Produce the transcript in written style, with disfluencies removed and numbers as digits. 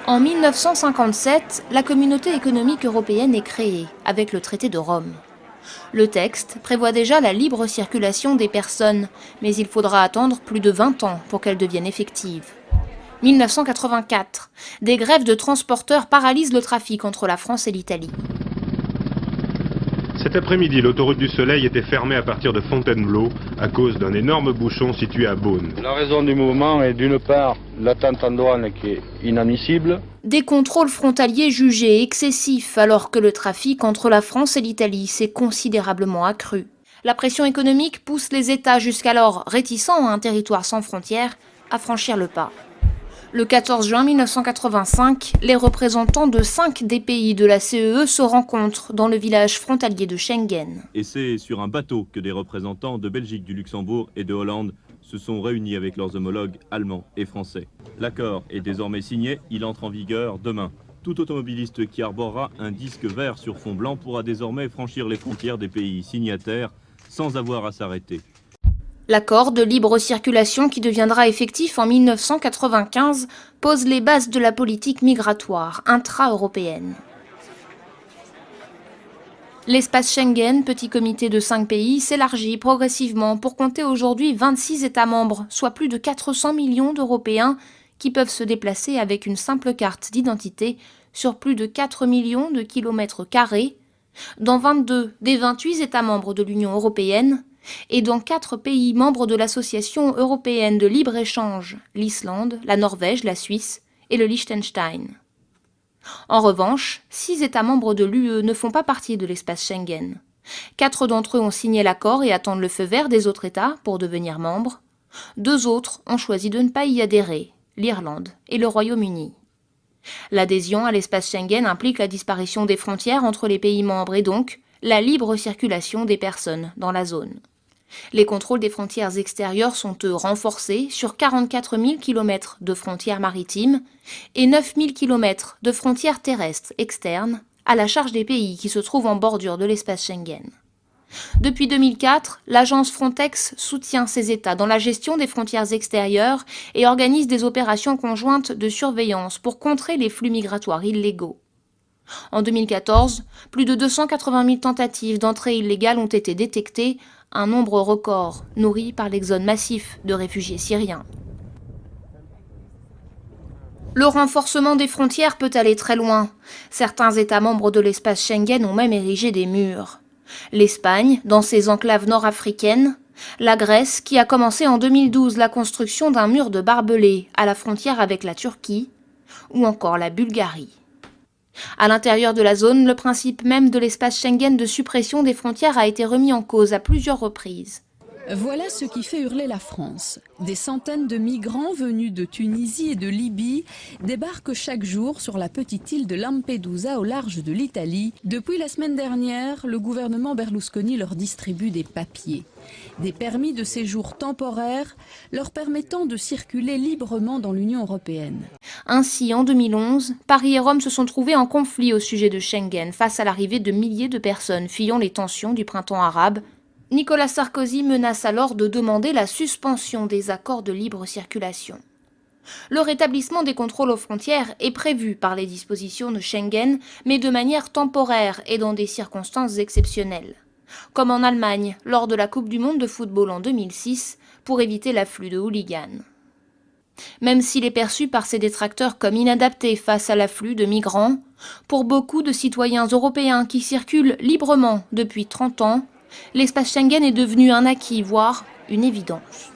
En 1957, la Communauté économique européenne est créée avec le traité de Rome. Le texte prévoit déjà la libre circulation des personnes, mais il faudra attendre plus de 20 ans pour qu'elle devienne effective. 1984, des grèves de transporteurs paralysent le trafic entre la France et l'Italie. Cet après-midi, l'autoroute du Soleil était fermée à partir de Fontainebleau à cause d'un énorme bouchon situé à Beaune. La raison du mouvement est d'une part l'attente en douane qui est inadmissible. Des contrôles frontaliers jugés excessifs alors que le trafic entre la France et l'Italie s'est considérablement accru. La pression économique pousse les États jusqu'alors réticents à un territoire sans frontières à franchir le pas. Le 14 juin 1985, les représentants de 5 des pays de la CEE se rencontrent dans le village frontalier de Schengen. Et c'est sur un bateau que des représentants de Belgique, du Luxembourg et de Hollande se sont réunis avec leurs homologues allemands et français. L'accord est désormais signé, il entre en vigueur demain. Tout automobiliste qui arborera un disque vert sur fond blanc pourra désormais franchir les frontières des pays signataires sans avoir à s'arrêter. L'accord de libre circulation qui deviendra effectif en 1995 pose les bases de la politique migratoire intra-européenne. L'espace Schengen, petit comité de 5 pays, s'élargit progressivement pour compter aujourd'hui 26 États membres, soit plus de 400 millions d'Européens qui peuvent se déplacer avec une simple carte d'identité sur plus de 4 millions de kilomètres carrés, dans 22 des 28 États membres de l'Union européenne, et dans 4 pays membres de l'Association européenne de libre-échange, l'Islande, la Norvège, la Suisse et le Liechtenstein. En revanche, 6 États membres de l'UE ne font pas partie de l'espace Schengen. 4 d'entre eux ont signé l'accord et attendent le feu vert des autres États pour devenir membres. 2 autres ont choisi de ne pas y adhérer, l'Irlande et le Royaume-Uni. L'adhésion à l'espace Schengen implique la disparition des frontières entre les pays membres et donc la libre circulation des personnes dans la zone. Les contrôles des frontières extérieures sont eux renforcés sur 44 000 km de frontières maritimes et 9 000 km de frontières terrestres externes à la charge des pays qui se trouvent en bordure de l'espace Schengen. Depuis 2004, l'agence Frontex soutient ces États dans la gestion des frontières extérieures et organise des opérations conjointes de surveillance pour contrer les flux migratoires illégaux. En 2014, plus de 280 000 tentatives d'entrée illégale ont été détectées, un nombre record nourri par l'exode massif de réfugiés syriens. Le renforcement des frontières peut aller très loin. Certains États membres de l'espace Schengen ont même érigé des murs. L'Espagne, dans ses enclaves nord-africaines, la Grèce, qui a commencé en 2012 la construction d'un mur de barbelés à la frontière avec la Turquie, ou encore la Bulgarie. À l'intérieur de la zone, le principe même de l'espace Schengen de suppression des frontières a été remis en cause à plusieurs reprises. Voilà ce qui fait hurler la France. Des centaines de migrants venus de Tunisie et de Libye débarquent chaque jour sur la petite île de Lampedusa au large de l'Italie. Depuis la semaine dernière, le gouvernement Berlusconi leur distribue des papiers. Des permis de séjour temporaires leur permettant de circuler librement dans l'Union européenne. Ainsi, en 2011, Paris et Rome se sont trouvés en conflit au sujet de Schengen face à l'arrivée de milliers de personnes fuyant les tensions du printemps arabe. Nicolas Sarkozy menace alors de demander la suspension des accords de libre circulation. Le rétablissement des contrôles aux frontières est prévu par les dispositions de Schengen, mais de manière temporaire et dans des circonstances exceptionnelles. Comme en Allemagne, lors de la Coupe du monde de football en 2006, pour éviter l'afflux de hooligans. Même s'il est perçu par ses détracteurs comme inadapté face à l'afflux de migrants, pour beaucoup de citoyens européens qui circulent librement depuis 30 ans, l'espace Schengen est devenu un acquis, voire une évidence.